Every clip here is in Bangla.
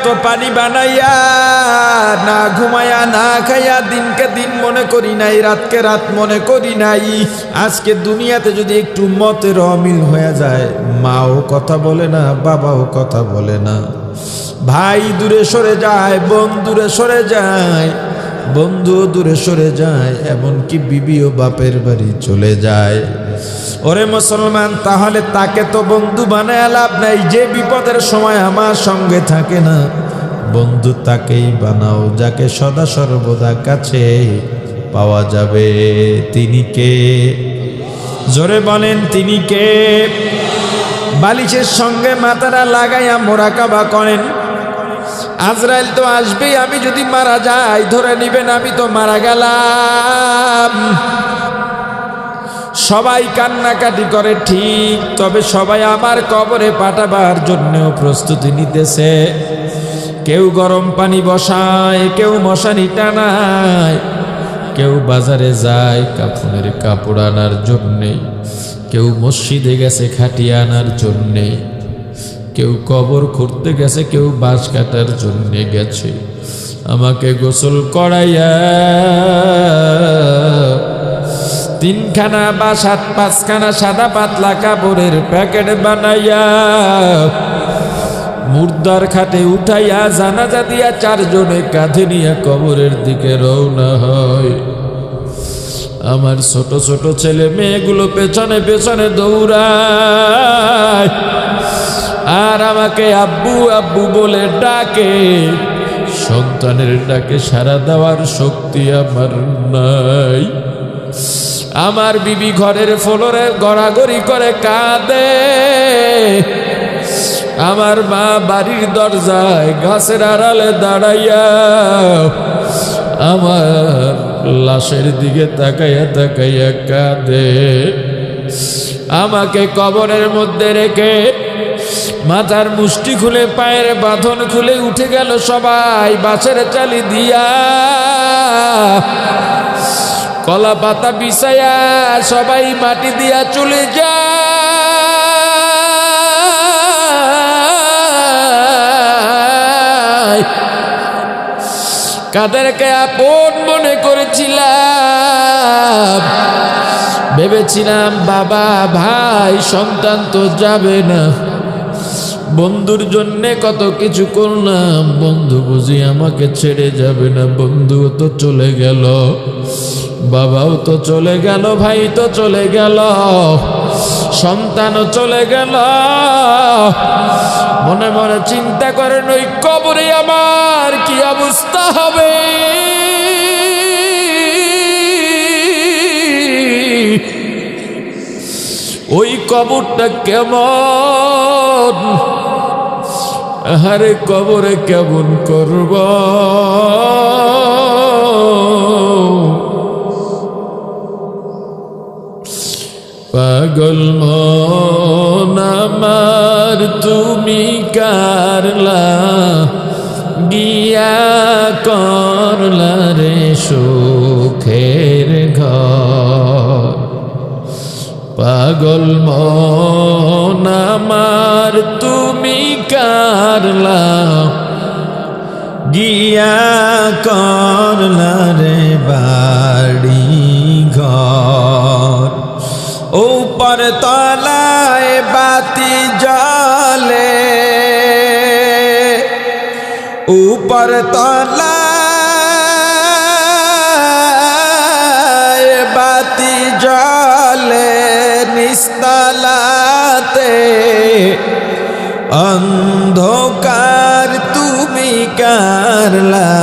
তো পানি বানাইয়া না ঘুমায়া না খাইয়া দিনকে দিন মনে করি নাই, রাতকে রাত মনে করি নাই। আজকে দুনিয়াতে যদি একটু মতের অমিল হয়ে যায়, মাও কথা বলে না, বাবাও কথা বলে না, ভাই দূরে সরে যায়, বোন দূরে সরে যায়, বন্ধু দূরে সরে যায়, এমনকি বিবিও বাপের বাড়ি চলে যায়। ওরে মুসলমান, তাহলে তাকে তো বন্ধু বানায় লাভ নাই। যে বিপদের সময় আমার সঙ্গে থাকে না, বন্ধু তাকেই বানাও যাকে সদা সর্বদা কাছে পাওয়া যাবে। তিনি কে? জোরে বলেন, তিনি কে? বালিশের সঙ্গে মাথাটা লাগাইয়া মোরাকাবা করেন, আজরাইল তো আসবেই, আমি যদি মারা যাই ধরে নিবেন আমি তো মারা গেলাম। সবাই কান্নাকাটি করে ঠিক, তবে সবাই আমার কবরে পাঠাবার জন্যও প্রস্তুতি নিতেছে। কেউ গরম পানি বসায়, কেউ মশারি টানায়, কেউ বাজারে যায় কাফনের কাপড় আনার জন্যে, কেউ মসজিদে গেছে খাটিয়া আনার জন্যে, কেউ কবর খুঁড়তে গেছে, কেউ বাঁশ কাটার জন্য গেছে। আমাকে গোসল করাইয়া 3খানা বা 5খানা সাদা পাতলা কাপড়ের প্যাকেট বানাইয়া মুর্দার খাটে উঠাইয়া জানাজা দিয়া 4 জনে কাঁধে নিয়ে কবরের দিকে রওনা হয়। আমার ছোট ছোট ছেলে মেয়েগুলো পেছনে পেছনে দৌড়ায়, আর আমাকে আব্বু আব্বু বলে ডাকে। সন্তানের ডাকে সাড়া দেওয়ার শক্তি আমার নাই। আমার বিবি ঘরের ফ্লোরে গড়াগড়ি করে কাঁদে, আমার মা বাড়ির দরজায় গাছের আড়ালে দাঁড়াইয়া আমার লাশের দিকে তাকাইয়া তাকাইয়া কাঁদে। আমাকে কবরের মধ্যে রেখে মাথার মুষ্টি খুলে পায়ের বাঁধন খুলে উঠে গেল সবাই বাঁশের চালি দিয়া, কলা পাতা বিছায়া সবাই মাটি দিয়া চলে যায়। কাদেরকে আপন মনে করেছিলাম, ভেবেছিলাম বাবা ভাই সন্তান তো যাবে না, বন্ধুর জন্য কত কিছু করলাম, বন্ধু বুঝি আমাকে ছেড়ে যাবে না। বন্ধুও তো চলে গেল, বাবাও তো চলে গেল, ভাই তো চলে গেল, সন্তানও চলে গেল। মনে মনে চিন্তা করেন ওই কবরে আমার কি অবস্থা হবে। ওই কবরটা কেমন, আরে কবরে কেমন করব। পাগল মন আমার তুমি কারলা গিয়া করলা রে সুখের ঘর। পাগল মন আমার তুমি কারলা গিয়া করলা রে বাড়ি ঘর। উপর তলায় বাতি জ্বলে, উপর তলায় বাতি জ্বলে, নিস্তলাতে অন্ধকার তুমি কারলা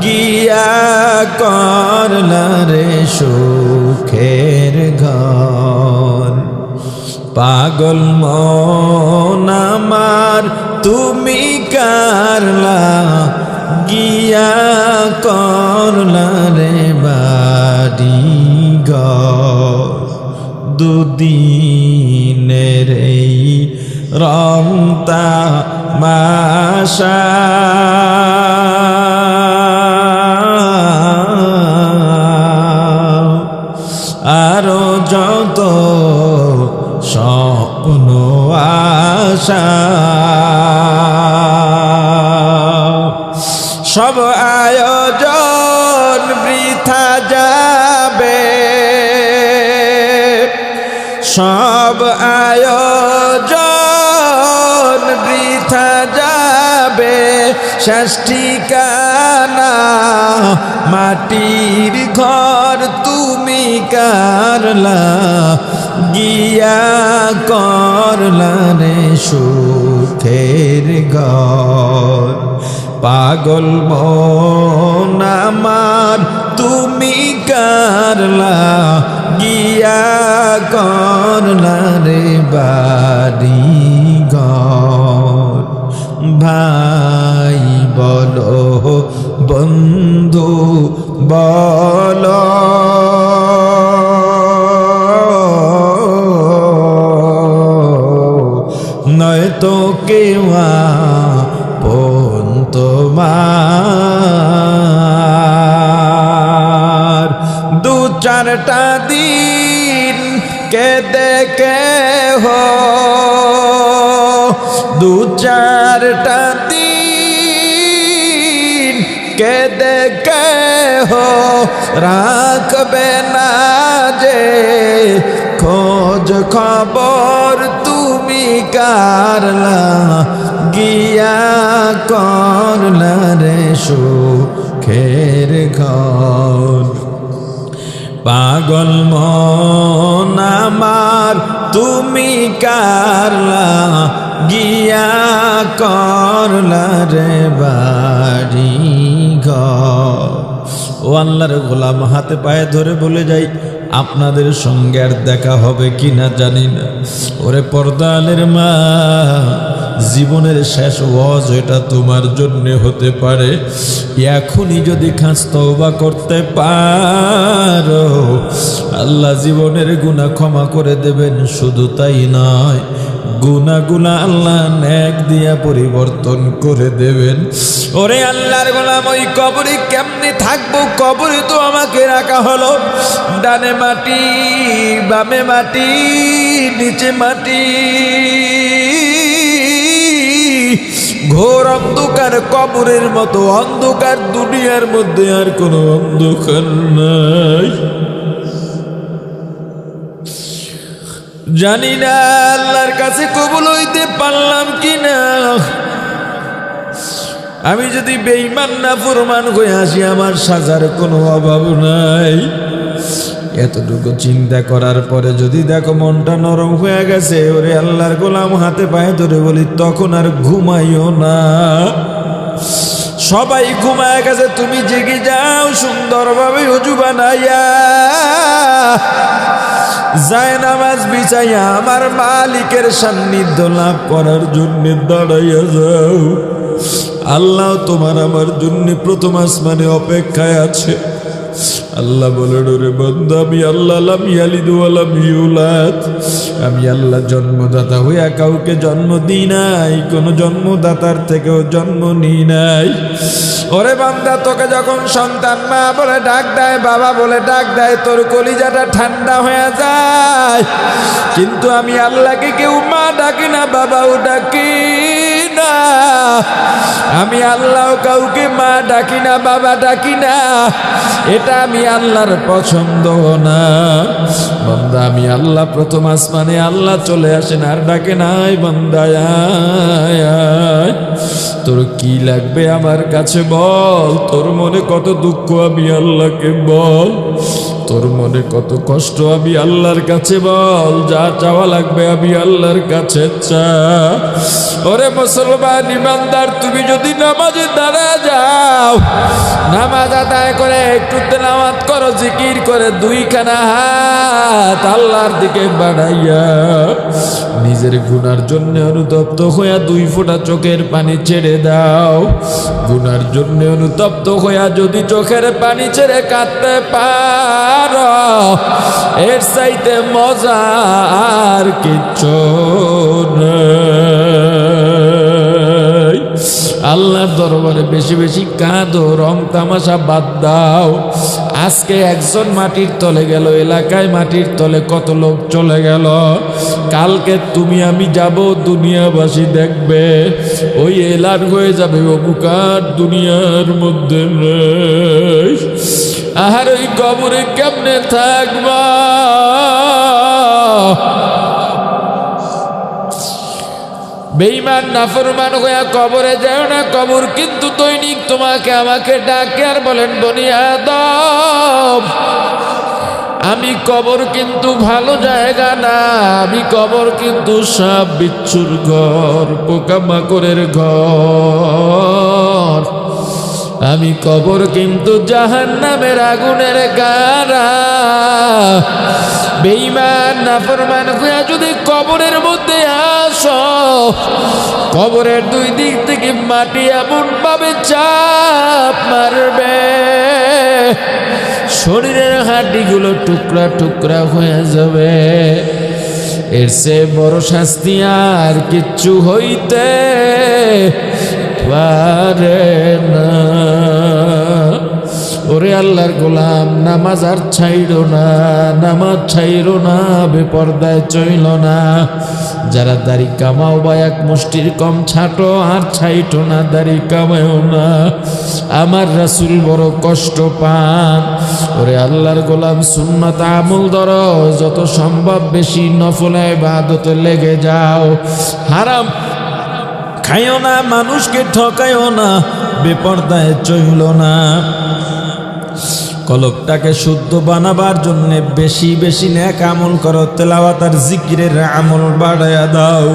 গিয়া করলা রে সুখের ঘর। পাগল মন আমার তুমি কারলা গিয়া করলা রে বাড়ি ঘর। দুদিনের এই রংতা মাশা আরো যত স্বপ্ন আশা সব আয়োজন বৃথা যাবে, সব আয়োজন বৃথা যাবে, শেষ ঠিকানা মাটির ঘর তুমি কারলা গিয়া করলা রে সুখের ঘর। পাগল মন আমার তুমি কারলা গিয়া করলা রে বাড়ি ঘর। ভাই বলো বন্ধু বলো, নয়তো কেউ আপন তোমার। দু চারটা দিন কেঁদে কেহ, দু চারটা দিন কেঁদে কেহ রাখবে না যে খোঁজ খবর তুমি কারলা গিয়া করলা রে সুখের ঘর। পাগল মন আমার তুমি কারলা গিয়া করলা রে বাড়ি ঘর। ও আল্লাহর গোলাম, হাতে পায়ে ধরে বলে যাই, আপনাদের সঙ্গে আর দেখা হবে কিনা জানি না। ওরে পর্দালের মা, জীবনের শেষ ওয়াজ এটা তোমার জন্য হতে পারে। এখনই যদি খাস তওবা করতে পারো, আল্লাহ জীবনের গুনাহ ক্ষমা করে দেবেন। শুধু তাই নয়, গুনাহগুলো আল্লাহ নেক দিয়া পরিবর্তন করে দেবেন। ওরে আল্লাহর গোলাম, ওই কবরে কেমনে থাকবো? কবরে তো আমাকে রাখা হলো, ডানে মাটি বামে মাটি নিচে মাটি, ঘোর অন্ধকার। কবরের মতো অন্ধকার দুনিয়ার মধ্যে আর কোনো অন্ধকার নাই। জানি না আল্লাহর কাছে কবুল হইতে পারলাম কিনা। আমি যদি বেঈমান নাফরমান হয়ে আসি, আমার সাজার কোনো অভাব নাই। এতটুকু চিন্তা করার পরে যদি দেখো মনটা নরম হয়ে গেছে, ওরে আল্লাহর গোলাম, হাতে পায়ে ধরে বলি, তখন আর ঘুমাইও না। সবাই ঘুমায় গেছে, তুমি জেগে যাও সুন্দরভাবে ওযু বানাইয়া, যায় নামাজ বিছাইয়া আমার মালিকের সান্নিধ্য লাভ করার জন্য দাঁড়াইয়া যাও। আল্লাহ তোমার আমার জন্য প্রথম আসমানে অপেক্ষায় আছে। আল্লাহ বলেন, ওরে বান্দা, আমি আল্লাহ লাম ইয়ালিদ ওয়া লাম ইউলাদ, আমি আল্লাহ জন্মদাতা হইয়া কাউকে জন্ম দিই নাই, কোনো জন্মদাতার থেকেও জন্ম নিই নাই। ওরে বান্দা, তোকে যখন সন্তান মা বলে ডাক দেয়, বাবা বলে ডাক দেয়, তোর কলিজাটা ঠান্ডা হয়ে যায়। কিন্তু আমি আল্লাহকে কেউ মা ডাকি না, বাবাও ডাকি না। আমি আল্লাহ কাউকে মা ডাকি না, বাবা ডাকি না। এটা আমি আল্লাহর পছন্দ না। বান্দা, আমি আল্লাহ প্রথম আসমানে, আল্লাহ চলে আসেন আর ডাকে নাই, বান্দা আয় আয়, তোর কি লাগবে আমার কাছে বল। তোর মনে কত দুঃখ আমি আল্লাহকে বল। তোর মনে কত কষ্ট আমি আল্লাহর কাছে বল। যা চাওয়া লাগবে আমি আল্লাহর কাছে চা। ওরে মুসলমান ইমানদার, তুমি যদি নামাজে দাঁড়া যাও, নামাজ আদায় করে একটু তেলাওয়াত করো, জিকির করে দুইখানা হাত আল্লাহর দিকে বাড়াইয়া, নিজের গুনার জন্য অনুতপ্ত হইয়া 2 ফোঁটা চোখের পানি ছেড়ে দাও। গুনার জন্য অনুতপ্ত হইয়া যদি চোখের পানি ছেড়ে কাঁদতে পারো, এর চাইতে মজা আর কিচ্ছু নাই। আল্লাহর দরবারে বেশি বেশি কাঁদো, রং তামাশা বাদ দাও। আজকে একজন মাটির তলে গেল, এলাকায় মাটির তলে কত লোক চলে গেল। কালকে তুমি আমি যাব, দুনিয়াবাসী দেখবে, ওই এলান হয়ে যাবে অবুকার দুনিয়ার মধ্যে নেই। আর ওই কবরে কেমনে থাকবা? বেঈমান নাফরমান হয়ে কবরে যাও না। কবর কিন্তু দৈনিক তোমাকে আমাকে ডাকে আর বলেন, বনি আদম, আমি কবর কিন্তু ভালো জায়গা না, আমি কবর কিন্তু সাপ বিচ্ছুর ঘর, পোকামাকড়ের ঘর, আমি কবর কিন্তু জাহান্নামের আগুনের গাড়া। বেঈমান নাফরমান হইয়া যদি কবরের মধ্যে আসো, কবরের দুই দিক থেকে মাটি এমন ভাবে চাপ মারবে, শরীরের হাড্ডিগুলো টুকরা টুকরা হয়ে যাবে। এর চেয়ে বড় শাস্তি আর কিচ্ছু হইতে পারে না। ওরে আল্লাহর গোলাম, নামাজ আর ছাইড়ো না, নামাজ ছাইড়ো না, বেপরদায় চইল না। যারা দাড়ি কামাও বা এক মুষ্টির কম ছাটো, আর ছাইটো না, দাড়ি কামাও না। আমার রাসূল বড় কষ্ট পান। ওরে আল্লাহর গোলাম, সুন্নাত আমল ধরো, যত সম্ভব বেশি নফল ইবাদতে লেগে যাও। হারাম খাইও না, মানুষকে ঠকাইও না, বেপরদায় চইল না। কলবটাকে শুদ্ধ বানাবার জন্য বেশি বেশি নেক আমল করো, তেলাওয়াত আর জিকিরের আমল বাড়ায়া দাও।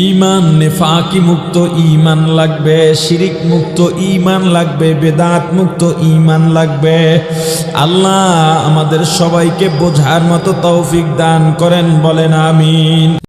ঈমান নেফাকি মুক্ত ঈমান লাগবে, শিরিক মুক্ত ঈমান লাগবে, বেদাত মুক্ত ঈমান লাগবে। আল্লাহ আমাদের সবাইকে বোঝার মতো তৌফিক দান করেন, বলেন আমিন।